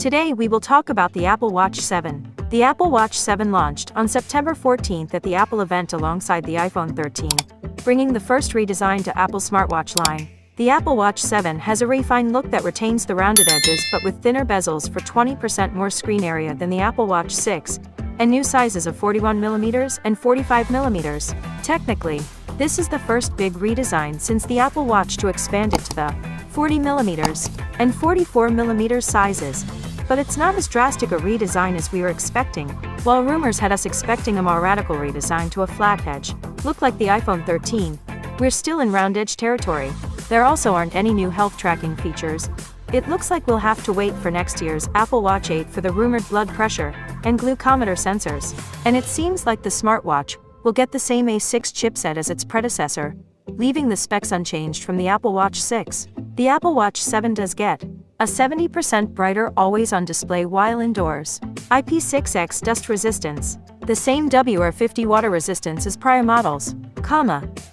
Today we will talk about the Apple Watch 7. The Apple Watch 7 launched on September 14th at the Apple event alongside the iPhone 13, bringing the first redesign to Apple's smartwatch line. The Apple Watch 7 has a refined look that retains the rounded edges but with thinner bezels for 20% more screen area than the Apple Watch 6, and new sizes of 41mm and 45mm. Technically, this is the first big redesign since the Apple Watch to expand it to the 40mm and 44mm sizes. But it's not as drastic a redesign as we were expecting. While rumors had us expecting a more radical redesign to a flat edge, look like the iPhone 13, we're still in round edge territory. There also aren't any new health tracking features. It looks like we'll have to wait for next year's Apple Watch 8 for the rumored blood pressure and glucometer sensors. And it seems like the smartwatch will get the same A6 chipset as its predecessor, leaving the specs unchanged from the Apple Watch 6. The Apple Watch 7 does get a 70% brighter always-on display while indoors, IP6X dust resistance, the same WR50 water resistance as prior models,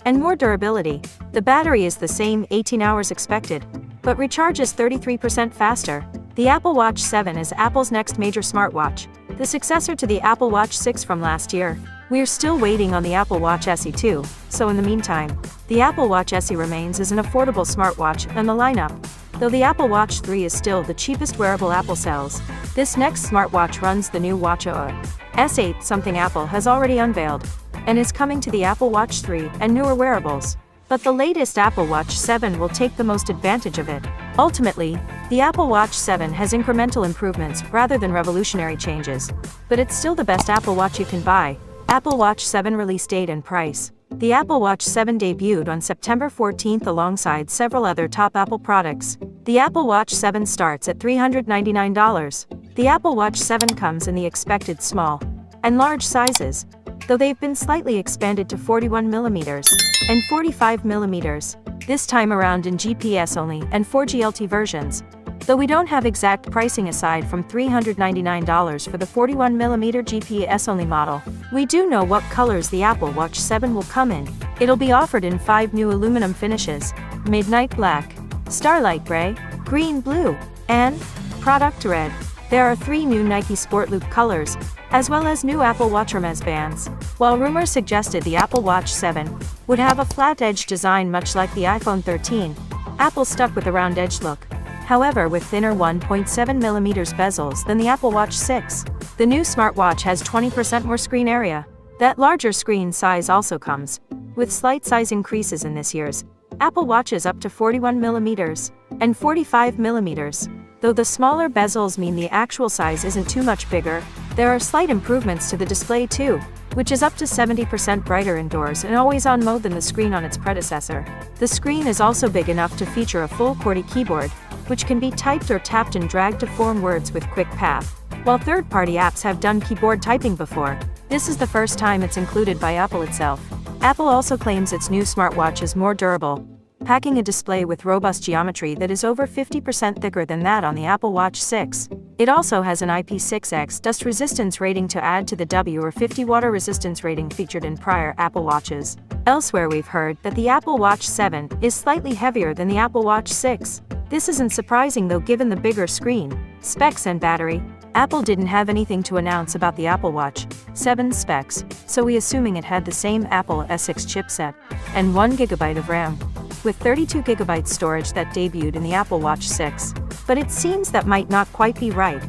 and more durability. The battery is the same, 18 hours expected, but recharges 33% faster. The Apple Watch 7 is Apple's next major smartwatch, the successor to the Apple Watch 6 from last year. We're still waiting on the Apple Watch SE 2, so in the meantime, the Apple Watch SE remains as an affordable smartwatch in the lineup. Though the Apple Watch 3 is still the cheapest wearable Apple sells, this next smartwatch runs the new watchOS S8, something Apple has already unveiled, and is coming to the Apple Watch 3 and newer wearables. But the latest Apple Watch 7 will take the most advantage of it. Ultimately, the Apple Watch 7 has incremental improvements rather than revolutionary changes, but it's still the best Apple Watch you can buy. Apple Watch 7 release date and price. The Apple Watch 7 debuted on September 14th alongside several other top Apple products. The Apple Watch 7 starts at $399. The Apple Watch 7 comes in the expected small and large sizes, though they've been slightly expanded to 41mm and 45mm, this time around in GPS only and 4G LTE versions. Though we don't have exact pricing aside from $399 for the 41mm GPS-only model, we do know what colors the Apple Watch 7 will come in. It'll be offered in 5 new aluminum finishes: Midnight Black, Starlight Gray, Green Blue, and Product Red. There are 3 new Nike Sport Loop colors, as well as new Apple Watch Hermes bands. While rumors suggested the Apple Watch 7 would have a flat-edge design much like the iPhone 13, Apple stuck with a round-edge look. However, with thinner 1.7mm bezels than the Apple Watch 6, the new smartwatch has 20% more screen area. That larger screen size also comes with slight size increases in this year's Apple Watches up to 41mm and 45mm. Though the smaller bezels mean the actual size isn't too much bigger, there are slight improvements to the display too, which is up to 70% brighter indoors and always-on mode than the screen on its predecessor. The screen is also big enough to feature a full QWERTY keyboard, which can be typed or tapped and dragged to form words with Quick Path. While third-party apps have done keyboard typing before, this is the first time it's included by Apple itself. Apple also claims its new smartwatch is more durable, packing a display with robust geometry that is over 50% thicker than that on the Apple Watch 6. It also has an IP6X dust resistance rating to add to the WR50 water resistance rating featured in prior Apple Watches. Elsewhere, we've heard that the Apple Watch 7 is slightly heavier than the Apple Watch 6. This isn't surprising though, given the bigger screen, specs and battery. Apple didn't have anything to announce about the Apple Watch 7 specs, so we assuming it had the same Apple S6 chipset and 1GB of RAM, with 32GB storage that debuted in the Apple Watch 6. But it seems that might not quite be right,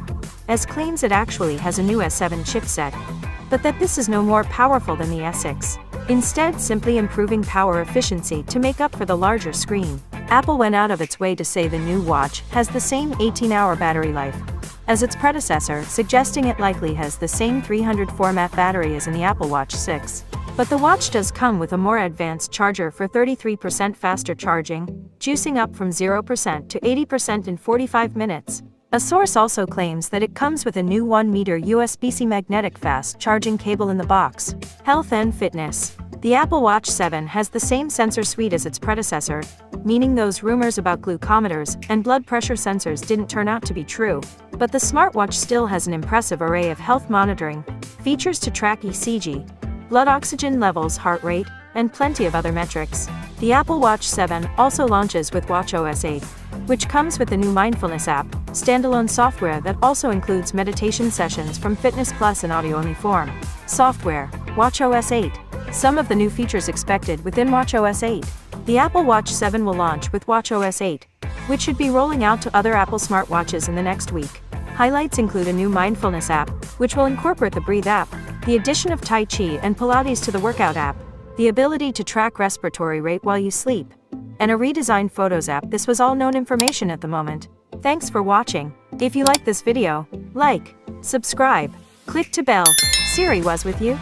as claims it actually has a new S7 chipset, but that this is no more powerful than the S6. Instead, simply improving power efficiency to make up for the larger screen. Apple went out of its way to say the new watch has the same 18-hour battery life as its predecessor, suggesting it likely has the same 304 mAh battery as in the Apple Watch 6. But the watch does come with a more advanced charger for 33% faster charging, juicing up from 0% to 80% in 45 minutes. A source also claims that it comes with a new 1-meter USB-C magnetic fast charging cable in the box. Health and fitness. The Apple Watch 7 has the same sensor suite as its predecessor, meaning those rumors about glucometers and blood pressure sensors didn't turn out to be true. But the smartwatch still has an impressive array of health monitoring features to track ECG, blood oxygen levels, heart rate, and plenty of other metrics. The Apple Watch 7 also launches with watchOS 8, which comes with the new mindfulness app, Standalone software that also includes meditation sessions from Fitness Plus in audio-only form. Software, watchOS 8. Some of the new features expected within watchOS 8. The Apple Watch 7 will launch with watchOS 8, which should be rolling out to other Apple smartwatches in the next week. Highlights include a new mindfulness app, which will incorporate the Breathe app, the addition of Tai Chi and Pilates to the Workout app, the ability to track respiratory rate while you sleep, and a redesigned Photos app. This was all known information at the moment. Thanks for watching. If you like this video, like, subscribe, click to bell. Siri was with you.